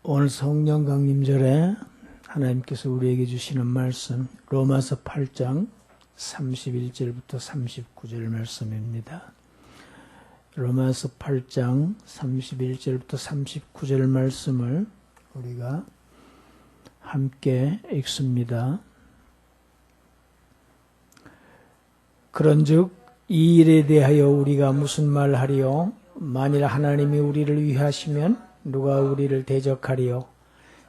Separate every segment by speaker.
Speaker 1: 오늘 성령 강림절에 하나님께서 우리에게 주시는 말씀 로마서 8장 31절부터 39절 말씀입니다. 로마서 8장 31절부터 39절 말씀을 우리가 함께 읽습니다. 그런즉 이 일에 대하여 우리가 무슨 말하리요? 만일 하나님이 우리를 위하시면 누가 우리를 대적하리요?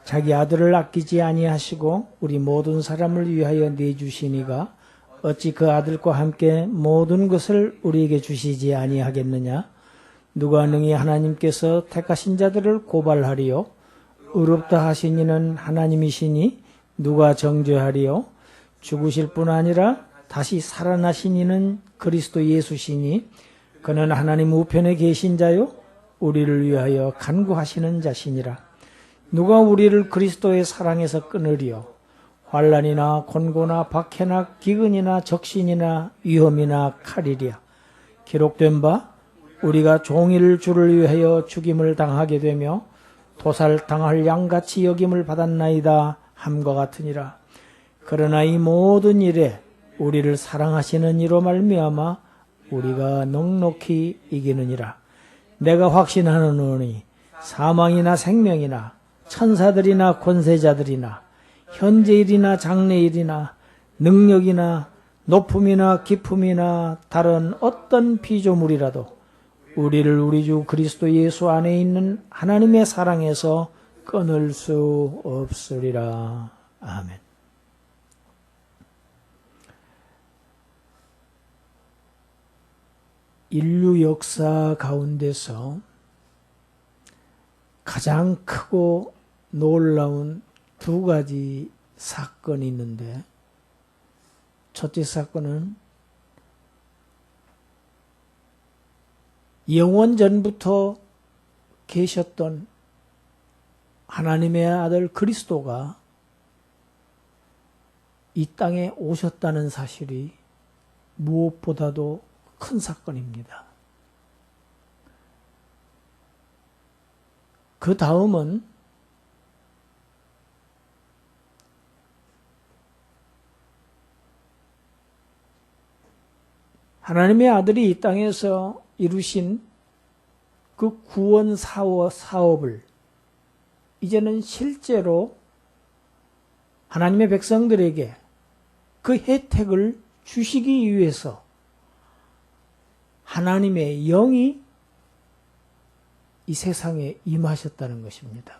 Speaker 1: 자기 아들을 아끼지 아니하시고 우리 모든 사람을 위하여 내주시니가 어찌 그 아들과 함께 모든 것을 우리에게 주시지 아니하겠느냐? 누가 능히 하나님께서 택하신 자들을 고발하리요? 의롭다 하신 이는 하나님이시니 누가 정죄하리요? 죽으실 뿐 아니라 다시 살아나신 이는 그리스도 예수시니 그는 하나님 우편에 계신 자요 우리를 위하여 간구하시는 자시니라. 누가 우리를 그리스도의 사랑에서 끊으리요? 환난이나 곤고나 박해나 기근이나 적신이나 위험이나 칼이랴. 기록된 바 우리가 종일 주를 위하여 죽임을 당하게 되며 도살당할 양같이 여김을 받았나이다 함과 같으니라. 그러나 이 모든 일에 우리를 사랑하시는 이로 말미암아 우리가 넉넉히 이기느니라. 내가 확신하노니 사망이나 생명이나 천사들이나 권세자들이나 현재일이나 장래일이나 능력이나 높음이나 깊음이나 다른 어떤 피조물이라도 우리를 우리 주 그리스도 예수 안에 있는 하나님의 사랑에서 끊을 수 없으리라. 아멘. 인류 역사 가운데서 가장 크고 놀라운 두 가지 사건이 있는데, 첫째 사건은 영원 전부터 계셨던 하나님의 아들 그리스도가 이 땅에 오셨다는 사실이 무엇보다도 큰 사건입니다. 그 다음은 하나님의 아들이 이 땅에서 이루신 그 구원 사업을 이제는 실제로 하나님의 백성들에게 그 혜택을 주시기 위해서 하나님의 영이 이 세상에 임하셨다는 것입니다.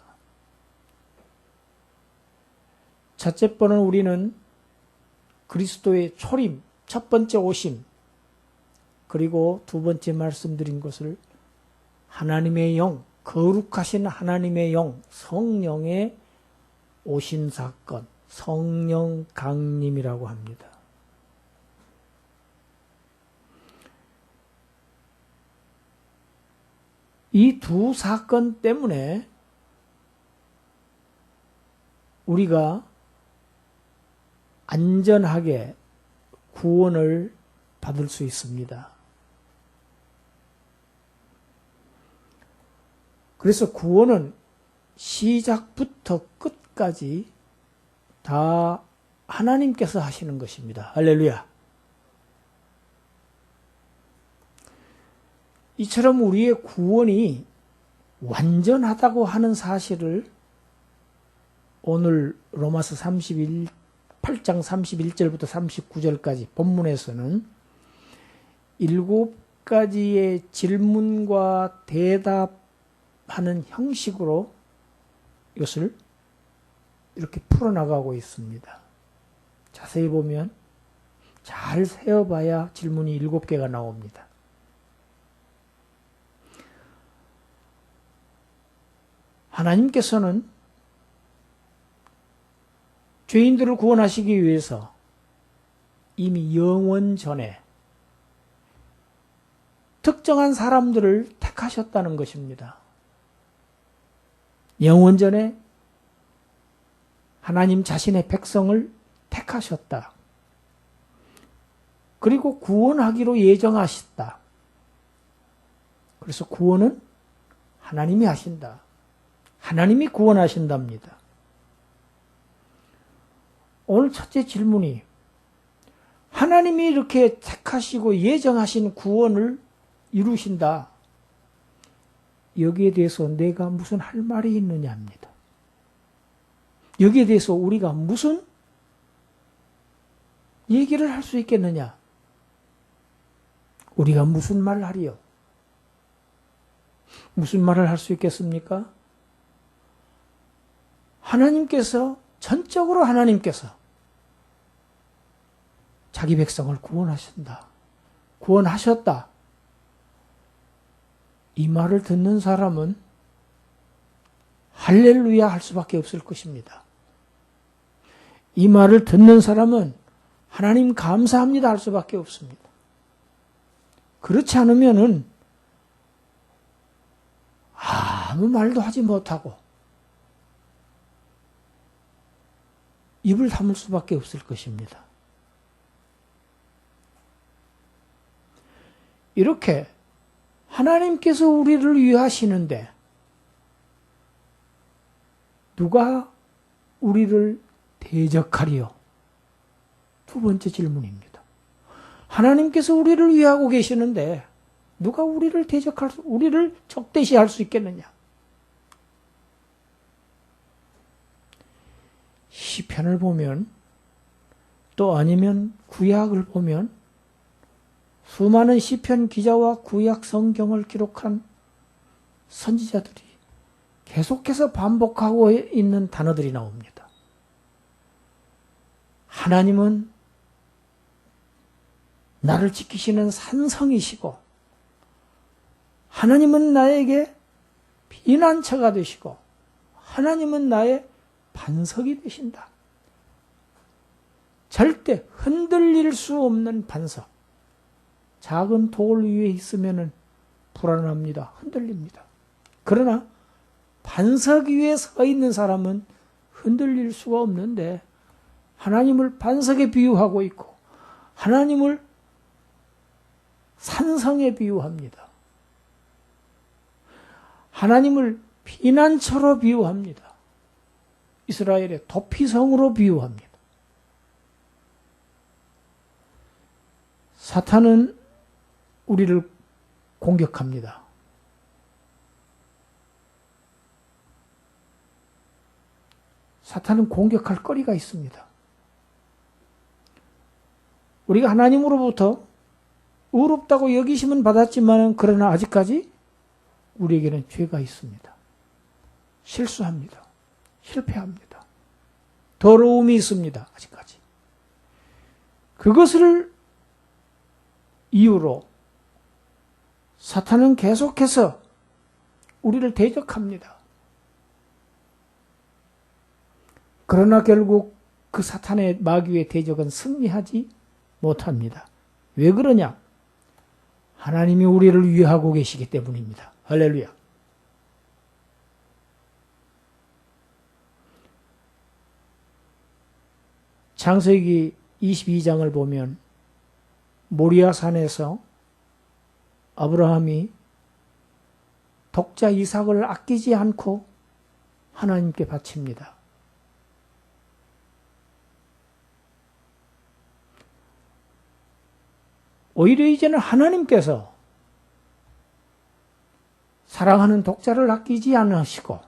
Speaker 1: 첫째 번은 우리는 그리스도의 초림, 첫 번째 오심, 그리고 두 번째 말씀드린 것을 하나님의 영, 거룩하신 하나님의 영, 성령의 오신 사건, 성령 강림이라고 합니다. 이 두 사건 때문에 우리가 안전하게 구원을 받을 수 있습니다. 그래서 구원은 시작부터 끝까지 다 하나님께서 하시는 것입니다. 할렐루야. 이처럼 우리의 구원이 완전하다고 하는 사실을 오늘 로마서 8장 31절부터 39절까지 본문에서는 7가지의 질문과 대답하는 형식으로 이것을 이렇게 풀어나가고 있습니다. 자세히 보면 잘 세어봐야 질문이 7개가 나옵니다. 하나님께서는 죄인들을 구원하시기 위해서 이미 영원 전에 특정한 사람들을 택하셨다는 것입니다. 영원 전에 하나님 자신의 백성을 택하셨다. 그리고 구원하기로 예정하셨다. 그래서 구원은 하나님이 하신다. 하나님이 구원하신답니다. 오늘 첫째 질문이 하나님이 이렇게 택하시고 예정하신 구원을 이루신다. 여기에 대해서 내가 무슨 할 말이 있느냐입니다. 여기에 대해서 우리가 무슨 얘기를 할 수 있겠느냐? 우리가 무슨 말을 하리요? 무슨 말을 할 수 있겠습니까? 하나님께서, 전적으로 하나님께서 자기 백성을 구원하신다. 구원하셨다. 이 말을 듣는 사람은 할렐루야 할 수밖에 없을 것입니다. 이 말을 듣는 사람은 하나님 감사합니다 할 수밖에 없습니다. 그렇지 않으면은 아무 말도 하지 못하고 입을 다물 수밖에 없을 것입니다. 이렇게 하나님께서 우리를 위하시는데 누가 우리를 대적하리요? 두 번째 질문입니다. 하나님께서 우리를 위하고 계시는데 누가 우리를 우리를 적대시할 수 있겠느냐? 시편을 보면 또 아니면 구약을 보면 수많은 시편 기자와 구약 성경을 기록한 선지자들이 계속해서 반복하고 있는 단어들이 나옵니다. 하나님은 나를 지키시는 산성이시고 하나님은 나에게 피난처가 되시고 하나님은 나의 반석이 되신다. 절대 흔들릴 수 없는 반석. 작은 돌 위에 있으면 불안합니다. 흔들립니다. 그러나 반석 위에 서 있는 사람은 흔들릴 수가 없는데 하나님을 반석에 비유하고 있고 하나님을 산성에 비유합니다. 하나님을 피난처로 비유합니다. 이스라엘의 도피성으로 비유합니다. 사탄은 우리를 공격합니다. 사탄은 공격할 거리가 있습니다. 우리가 하나님으로부터 의롭다고 여기심은 받았지만 그러나 아직까지 우리에게는 죄가 있습니다. 실수합니다. 실패합니다. 더러움이 있습니다. 아직까지. 그것을 이유로 사탄은 계속해서 우리를 대적합니다. 그러나 결국 그 사탄의 마귀의 대적은 승리하지 못합니다. 왜 그러냐? 하나님이 우리를 위하고 계시기 때문입니다. 할렐루야. 창세기 22장을 보면 모리아산에서 아브라함이 독자 이삭을 아끼지 않고 하나님께 바칩니다. 오히려 이제는 하나님께서 사랑하는 독자를 아끼지 않으시고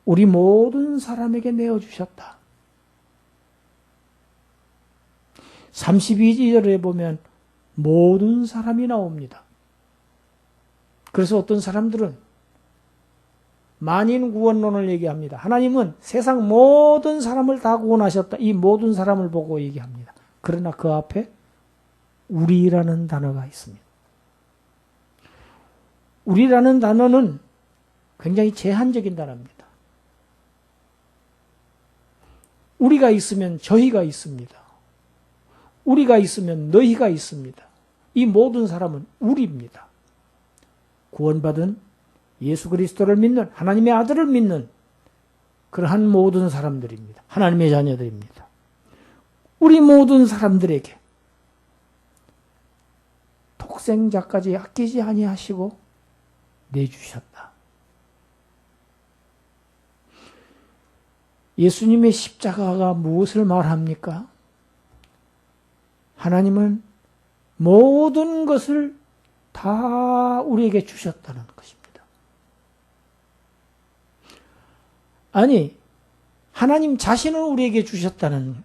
Speaker 1: 우리 모든 사람에게 내어주셨다. 32절에 보면 모든 사람이 나옵니다. 그래서 어떤 사람들은 만인 구원론을 얘기합니다. 하나님은 세상 모든 사람을 다 구원하셨다. 이 모든 사람을 보고 얘기합니다. 그러나 그 앞에 우리라는 단어가 있습니다. 우리라는 단어는 굉장히 제한적인 단어입니다. 우리가 있으면 저희가 있습니다. 우리가 있으면 너희가 있습니다. 이 모든 사람은 우리입니다. 구원받은 예수 그리스도를 믿는 하나님의 아들을 믿는 그러한 모든 사람들입니다. 하나님의 자녀들입니다. 우리 모든 사람들에게 독생자까지 아끼지 아니하시고 내주셨다. 예수님의 십자가가 무엇을 말합니까? 하나님은 모든 것을 다 우리에게 주셨다는 것입니다. 아니, 하나님 자신을 우리에게 주셨다는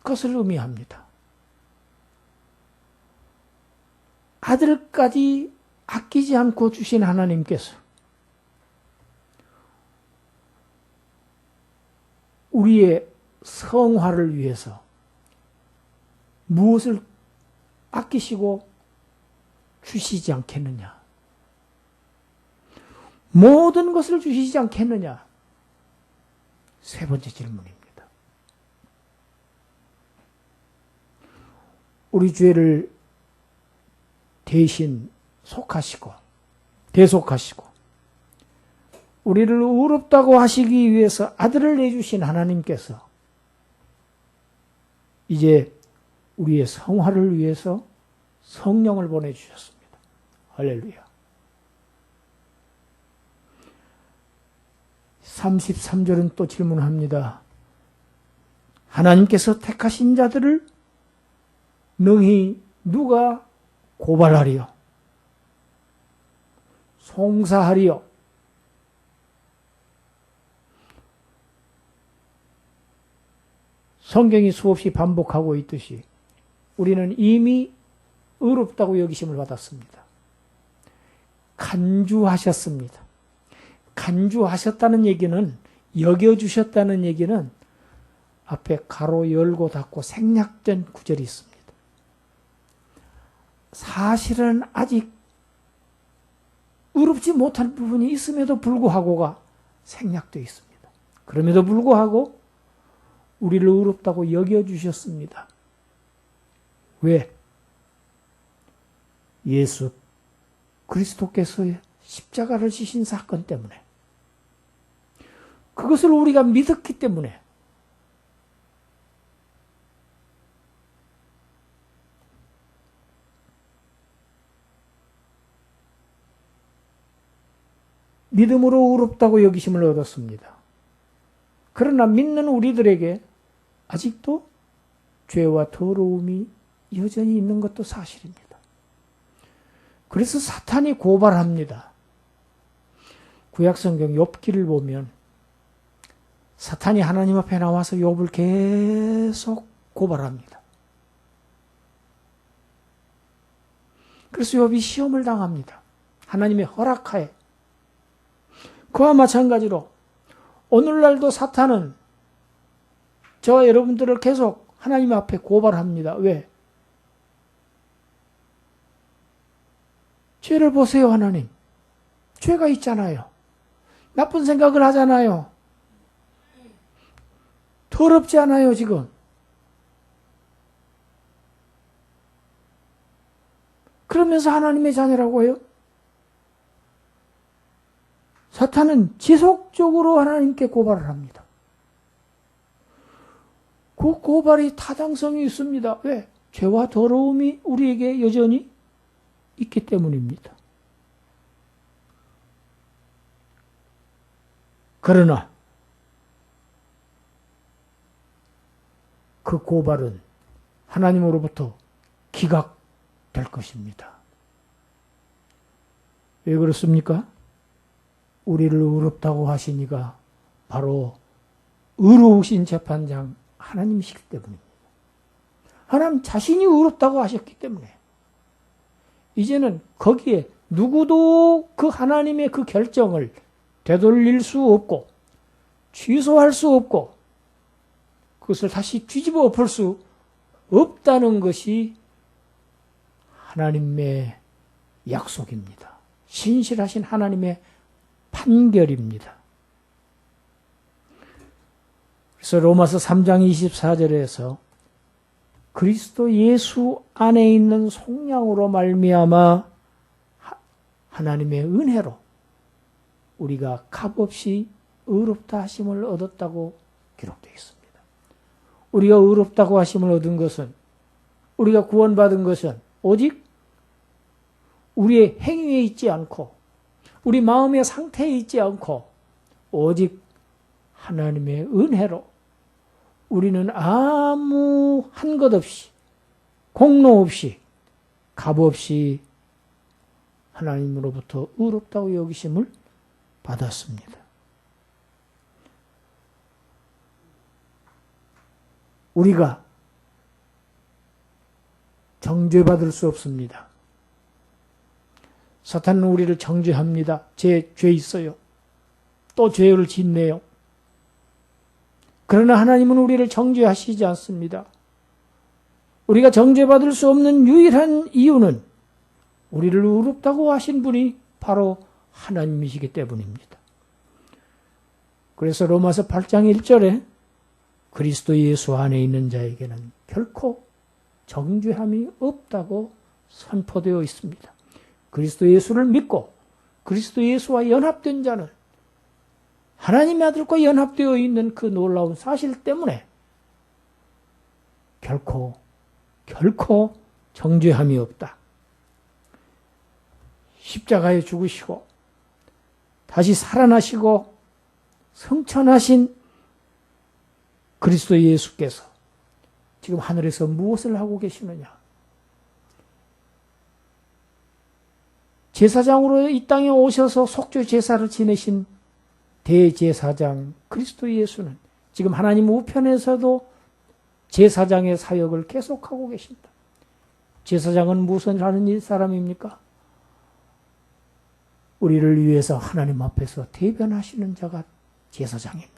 Speaker 1: 것을 의미합니다. 아들까지 아끼지 않고 주신 하나님께서 우리의 성화를 위해서 무엇을 아끼시고 주시지 않겠느냐? 모든 것을 주시지 않겠느냐? 세 번째 질문입니다. 우리 죄를 대신 대속하시고 우리를 의롭다고 하시기 위해서 아들을 내주신 하나님께서 이제 우리의 성화를 위해서 성령을 보내주셨습니다. 할렐루야. 33절은 또 질문합니다. 하나님께서 택하신 자들을 능히 누가 고발하리요? 송사하리요? 성경이 수없이 반복하고 있듯이 우리는 이미 의롭다고 여기심을 받았습니다. 간주하셨습니다. 간주하셨다는 얘기는, 여겨주셨다는 얘기는 앞에 가로 열고 닫고 생략된 구절이 있습니다. 사실은 아직 의롭지 못한 부분이 있음에도 불구하고가 생략되어 있습니다. 그럼에도 불구하고 우리를 의롭다고 여겨주셨습니다. 왜? 예수 그리스도께서 십자가를 지신 사건 때문에, 그것을 우리가 믿었기 때문에, 믿음으로 의롭다고 여기심을 얻었습니다. 그러나 믿는 우리들에게 아직도 죄와 더러움이 여전히 있는 것도 사실입니다. 그래서 사탄이 고발합니다. 구약성경 욥기를 보면 사탄이 하나님 앞에 나와서 욥을 계속 고발합니다. 그래서 욥이 시험을 당합니다. 하나님의 허락하에. 그와 마찬가지로 오늘날도 사탄은 저와 여러분들을 계속 하나님 앞에 고발합니다. 왜? 죄를 보세요, 하나님. 죄가 있잖아요. 나쁜 생각을 하잖아요. 더럽지 않아요, 지금. 그러면서 하나님의 자녀라고 해요? 사탄은 지속적으로 하나님께 고발을 합니다. 그 고발이 타당성이 있습니다. 왜? 죄와 더러움이 우리에게 여전히 있기 때문입니다. 그러나 그 고발은 하나님으로부터 기각될 것입니다. 왜 그렇습니까? 우리를 의롭다고 하시니가 바로 의로우신 재판장 하나님이시기 때문입니다. 하나님 자신이 의롭다고 하셨기 때문에 이제는 거기에 누구도 그 하나님의 그 결정을 되돌릴 수 없고 취소할 수 없고 그것을 다시 뒤집어 엎을 수 없다는 것이 하나님의 약속입니다. 신실하신 하나님의 판결입니다. 그래서 로마서 3장 24절에서 그리스도 예수 안에 있는 속량으로 말미암아 하나님의 은혜로 우리가 값없이 의롭다 하심을 얻었다고 기록되어 있습니다. 우리가 의롭다고 하심을 얻은 것은, 우리가 구원받은 것은 오직 우리의 행위에 있지 않고 우리 마음의 상태에 있지 않고 오직 하나님의 은혜로 우리는 아무 한 것 없이, 공로 없이, 값 없이 하나님으로부터 의롭다고 여기심을 받았습니다. 우리가 정죄받을 수 없습니다. 사탄은 우리를 정죄합니다. 죄 있어요. 또 죄를 짓네요. 그러나 하나님은 우리를 정죄하시지 않습니다. 우리가 정죄받을 수 없는 유일한 이유는 우리를 의롭다고 하신 분이 바로 하나님이시기 때문입니다. 그래서 로마서 8장 1절에 그리스도 예수 안에 있는 자에게는 결코 정죄함이 없다고 선포되어 있습니다. 그리스도 예수를 믿고 그리스도 예수와 연합된 자는 하나님의 아들과 연합되어 있는 그 놀라운 사실 때문에 결코 정죄함이 없다. 십자가에 죽으시고 다시 살아나시고 성천하신 그리스도 예수께서 지금 하늘에서 무엇을 하고 계시느냐? 제사장으로 이 땅에 오셔서 속죄 제사를 지내신 대제사장 그리스도 예수는 지금 하나님 우편에서도 제사장의 사역을 계속하고 계십니다. 제사장은 무슨 하는 사람입니까? 우리를 위해서 하나님 앞에서 대변하시는 자가 제사장입니다.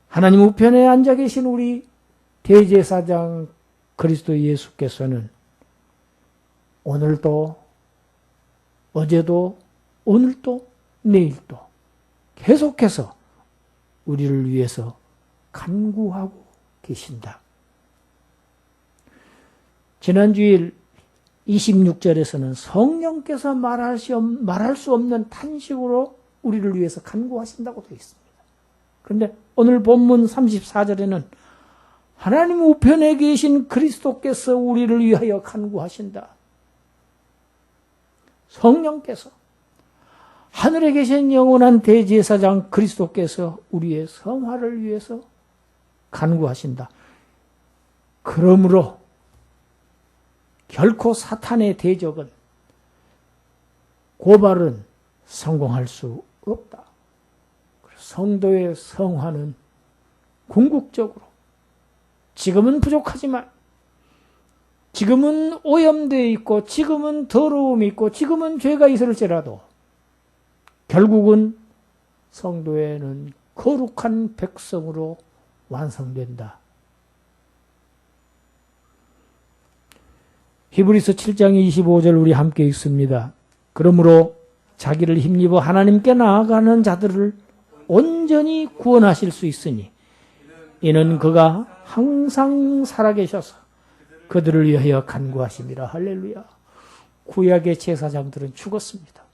Speaker 1: 하나님 우편에 앉아 계신 우리 대제사장 그리스도 예수께서는 오늘도, 어제도, 오늘도, 내일도 계속해서 우리를 위해서 간구하고 계신다. 지난 주일 26절에서는 성령께서 말할 수 없는 탄식으로 우리를 위해서 간구하신다고 되어 있습니다. 그런데 오늘 본문 34절에는 하나님 우편에 계신 그리스도께서 우리를 위하여 간구하신다. 성령께서 하늘에 계신 영원한 대제사장 그리스도께서 우리의 성화를 위해서 간구하신다. 그러므로 결코 사탄의 대적은, 고발은 성공할 수 없다. 성도의 성화는 궁극적으로 지금은 부족하지만, 지금은 오염되어 있고, 지금은 더러움이 있고, 지금은 죄가 있을지라도 결국은 성도에는 거룩한 백성으로 완성된다. 히브리서 7장 25절 우리 함께 읽습니다. 그러므로 자기를 힘입어 하나님께 나아가는 자들을 온전히 구원하실 수 있으니 이는 그가 항상 살아계셔서 그들을 위하여 간구하심이라. 할렐루야. 구약의 제사장들은 죽었습니다.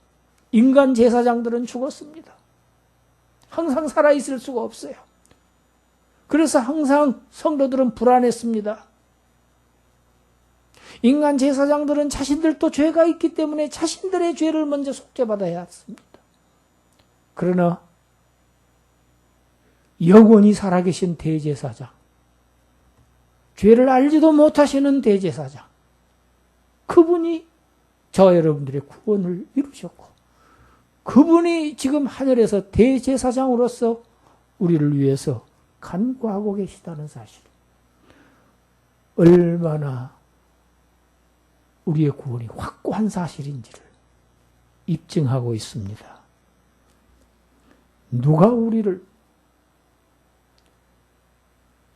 Speaker 1: 인간 제사장들은 죽었습니다. 항상 살아있을 수가 없어요. 그래서 항상 성도들은 불안했습니다. 인간 제사장들은 자신들도 죄가 있기 때문에 자신들의 죄를 먼저 속죄받아야 했습니다. 그러나 영원히 살아계신 대제사장, 죄를 알지도 못하시는 대제사장, 그분이 저와 여러분들의 구원을 이루셨고 그분이 지금 하늘에서 대제사장으로서 우리를 위해서 간구하고 계시다는 사실, 얼마나 우리의 구원이 확고한 사실인지를 입증하고 있습니다. 누가 우리를,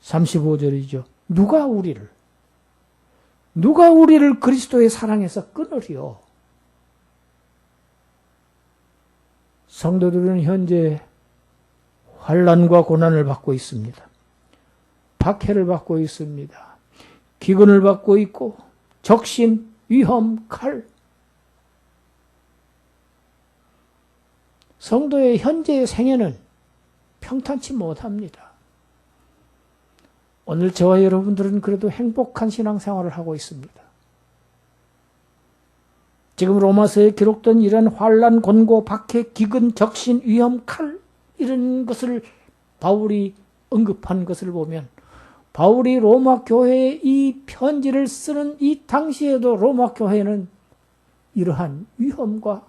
Speaker 1: 35절이죠. 누가 우리를 그리스도의 사랑에서 끊으리요? 성도들은 현재 환난과 고난을 받고 있습니다. 박해를 받고 있습니다. 기근을 받고 있고 적신, 위험, 칼. 성도의 현재의 생애는 평탄치 못합니다. 오늘 저와 여러분들은 그래도 행복한 신앙생활을 하고 있습니다. 지금 로마서에 기록된 이런 환난, 곤고, 박해, 기근, 적신, 위험, 칼, 이런 것을 바울이 언급한 것을 보면 바울이 로마 교회에 이 편지를 쓰는 이 당시에도 로마 교회는 이러한 위험과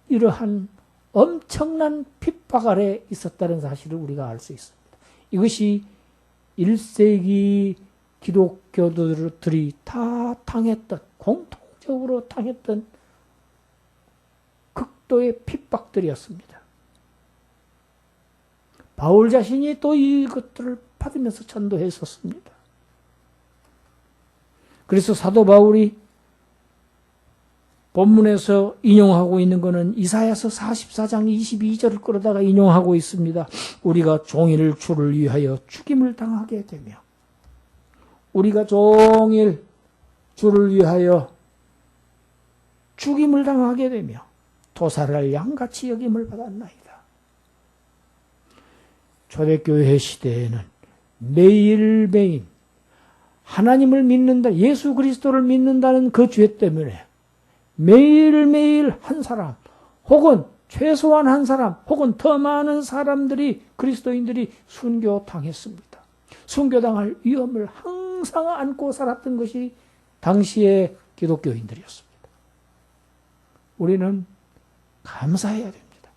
Speaker 1: 이러한 엄청난 핍박 아래 있었다는 사실을 우리가 알 수 있습니다. 이것이 1세기 기독교들이 다 당했던, 공통적으로 당했던 극도의 핍박들이었습니다. 바울 자신이 또 이것들을 받으면서 전도했었습니다. 그래서 사도 바울이 본문에서 인용하고 있는 것은 이사야서 44장 22절을 끌어다가 인용하고 있습니다. 우리가 종일 주를 위하여 죽임을 당하게 되며 우리가 종일 주를 위하여 죽임을 당하게 되며 도살할 양같이 여김을 받았나이다. 초대교회 시대에는 매일매일 하나님을 믿는다, 예수 그리스도를 믿는다는 그 죄 때문에 매일매일 한 사람 혹은 최소한 한 사람 혹은 더 많은 사람들이 그리스도인들이 순교당했습니다. 순교당할 위험을 항상 안고 살았던 것이 당시의 기독교인들이었습니다. 우리는 감사해야 됩니다.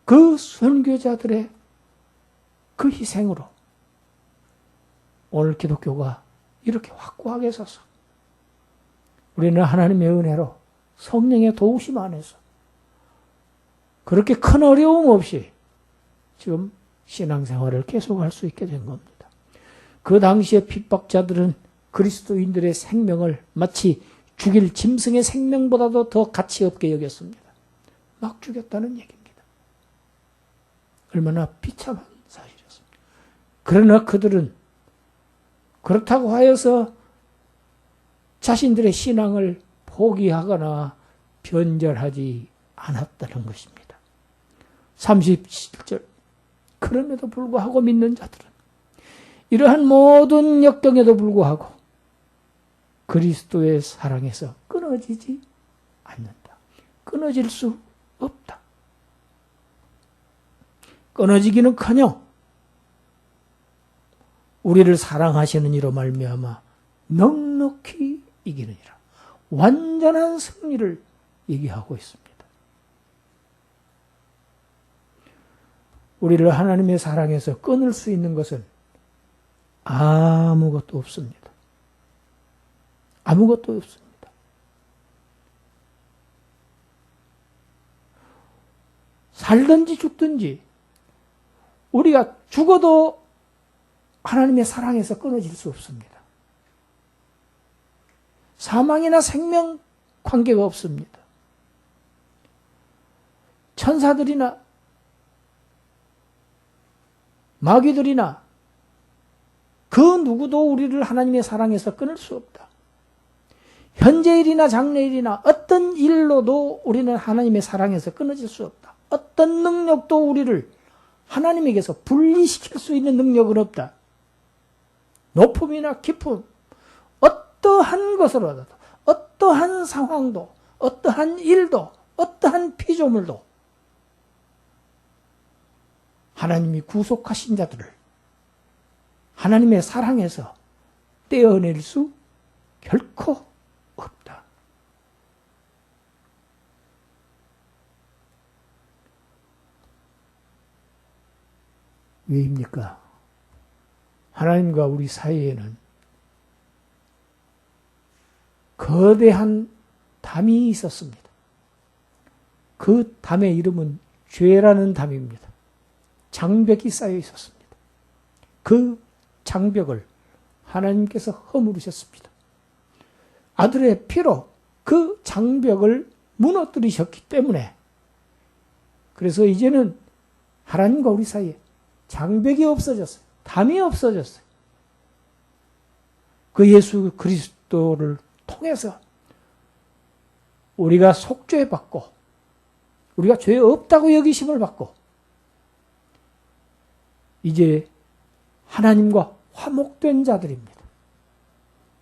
Speaker 1: 그 순교자들의 그 희생으로 오늘 기독교가 이렇게 확고하게 서서 우리는 하나님의 은혜로 성령의 도우심 안에서 그렇게 큰 어려움 없이 지금 신앙생활을 계속할 수 있게 된 겁니다. 그 당시의 핍박자들은 그리스도인들의 생명을 마치 죽일 짐승의 생명보다도 더 가치 없게 여겼습니다. 막 죽였다는 얘기입니다. 얼마나 비참한 사실이었습니다. 그러나 그들은 그렇다고 하여서 자신들의 신앙을 포기하거나 변절하지 않았다는 것입니다. 37절 그럼에도 불구하고 믿는 자들은 이러한 모든 역경에도 불구하고 그리스도의 사랑에서 끊어지지 않는다. 끊어질 수 없다. 끊어지기는커녕 우리를 사랑하시는 이로 말미암아 넉넉히 이기느니라. 완전한 승리를 얘기하고 있습니다. 우리를 하나님의 사랑에서 끊을 수 있는 것은 아무것도 없습니다. 아무것도 없습니다. 살든지 죽든지 우리가 죽어도 하나님의 사랑에서 끊어질 수 없습니다. 사망이나 생명 관계가 없습니다. 천사들이나 마귀들이나 그 누구도 우리를 하나님의 사랑에서 끊을 수 없다. 현재일이나 장래일이나 어떤 일로도 우리는 하나님의 사랑에서 끊어질 수 없다. 어떤 능력도 우리를 하나님에게서 분리시킬 수 있는 능력은 없다. 높음이나 깊음, 어떠한 것으로라도, 어떠한 상황도, 어떠한 일도, 어떠한 피조물도 하나님이 구속하신 자들을 하나님의 사랑에서 떼어낼 수 결코 없다. 왜입니까? 하나님과 우리 사이에는 거대한 담이 있었습니다. 그 담의 이름은 죄라는 담입니다. 장벽이 쌓여 있었습니다. 그 장벽을 하나님께서 허물으셨습니다. 아들의 피로 그 장벽을 무너뜨리셨기 때문에 그래서 이제는 하나님과 우리 사이에 장벽이 없어졌어요. 담이 없어졌어요. 그 예수 그리스도를 통해서 우리가 속죄받고 우리가 죄 없다고 여기심을 받고 이제 하나님과 화목된 자들입니다.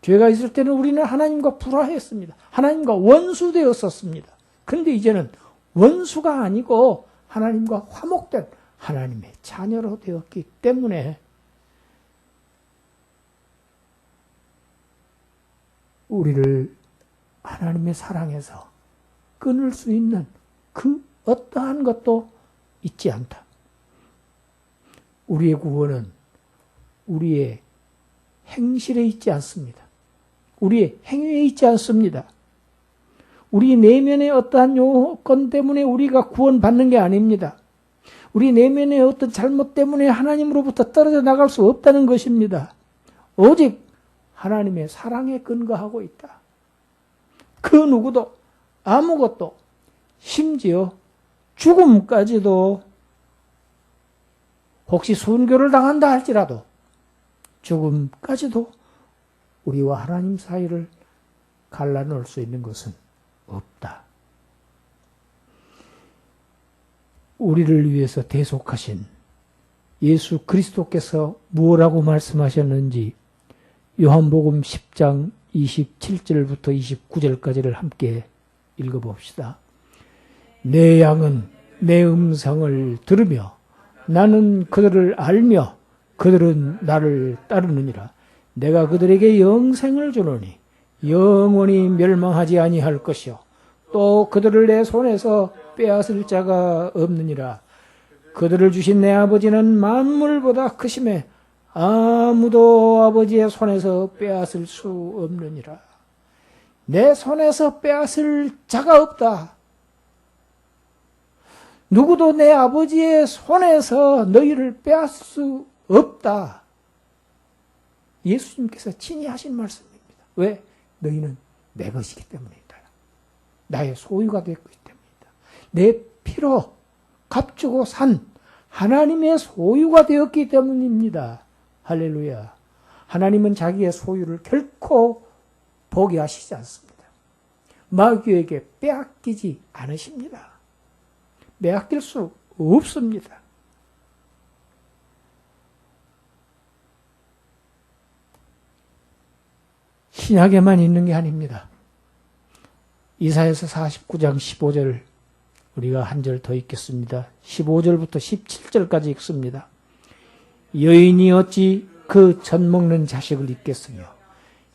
Speaker 1: 죄가 있을 때는 우리는 하나님과 불화했습니다. 하나님과 원수되었었습니다. 그런데 이제는 원수가 아니고 하나님과 화목된 하나님의 자녀로 되었기 때문에 우리를 하나님의 사랑에서 끊을 수 있는 그 어떠한 것도 있지 않다. 우리의 구원은 우리의 행실에 있지 않습니다. 우리의 행위에 있지 않습니다. 우리 내면의 어떠한 요건 때문에 우리가 구원받는 게 아닙니다. 우리 내면의 어떤 잘못 때문에 하나님으로부터 떨어져 나갈 수 없다는 것입니다. 오직 하나님의 사랑에 근거하고 있다. 그 누구도 아무것도 심지어 죽음까지도 혹시 순교를 당한다 할지라도 죽음까지도 우리와 하나님 사이를 갈라놓을 수 있는 것은 없다. 우리를 위해서 대속하신 예수 그리스도께서 무엇라고 말씀하셨는지 요한복음 10장 27절부터 29절까지를 함께 읽어봅시다. 내 양은 내 음성을 들으며 나는 그들을 알며 그들은 나를 따르느니라. 내가 그들에게 영생을 주노니 영원히 멸망하지 아니할 것이요 또 그들을 내 손에서 빼앗을 자가 없느니라. 그들을 주신 내 아버지는 만물보다 크심에 아무도 아버지의 손에서 빼앗을 수 없느니라. 내 손에서 빼앗을 자가 없다. 누구도 내 아버지의 손에서 너희를 빼앗을 수 없다. 예수님께서 친히 하신 말씀입니다. 왜? 너희는 내 것이기 때문이다. 나의 소유가 됐기 때문이다. 내 피로 값주고 산 하나님의 소유가 되었기 때문입니다. 할렐루야. 하나님은 자기의 소유를 결코 포기하시지 않습니다. 마귀에게 빼앗기지 않으십니다. 빼앗길 수 없습니다. 신약에만 있는 게 아닙니다. 이사야서 49장 15절 우리가 한 절 더 읽겠습니다. 15절부터 17절까지 읽습니다. 여인이 어찌 그 젖 먹는 자식을 잊겠으며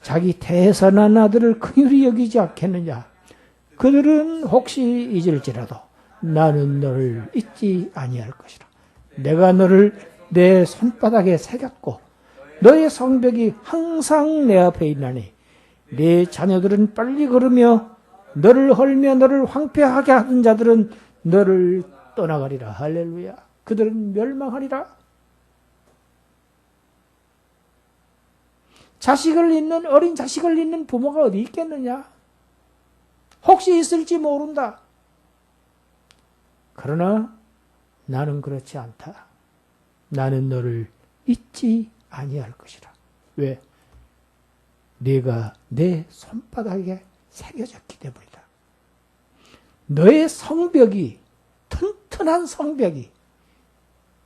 Speaker 1: 자기 태산한 아들을 긍휼히 여기지 않겠느냐. 그들은 혹시 잊을지라도 나는 너를 잊지 아니할 것이라. 내가 너를 내 손바닥에 새겼고 너의 성벽이 항상 내 앞에 있나니 네 자녀들은 빨리 걸으며 너를 헐며 너를 황폐하게 하던 자들은 너를 떠나가리라. 할렐루야. 그들은 멸망하리라. 자식을 잃는 어린 자식을 잃는 부모가 어디 있겠느냐? 혹시 있을지 모른다. 그러나 나는 그렇지 않다. 나는 너를 잊지 아니할 것이라. 왜? 네가 내 손바닥에 새겨졌기 때문이다. 너의 성벽이, 튼튼한 성벽이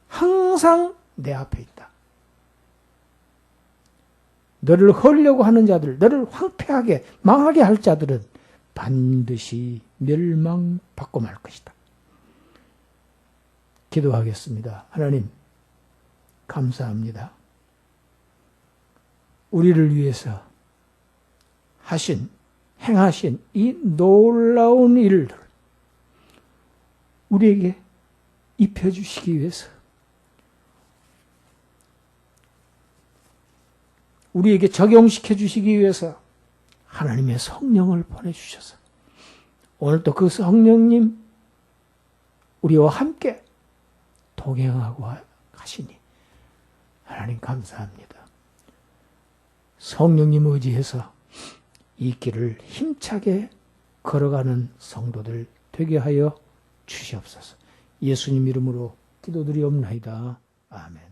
Speaker 1: 항상 내 앞에 있다. 너를 헐려고 하는 자들, 너를 황폐하게, 망하게 할 자들은 반드시 멸망받고 말 것이다. 기도하겠습니다. 하나님, 감사합니다. 우리를 위해서 하신, 행하신 이 놀라운 일들 우리에게 입혀주시기 위해서 우리에게 적용시켜 주시기 위해서 하나님의 성령을 보내주셔서 오늘도 그 성령님 우리와 함께 동행하고 가시니 하나님 감사합니다. 성령님 의지해서 이 길을 힘차게 걸어가는 성도들 되게 하여 주시옵소서. 예수님 이름으로 기도드리옵나이다. 아멘.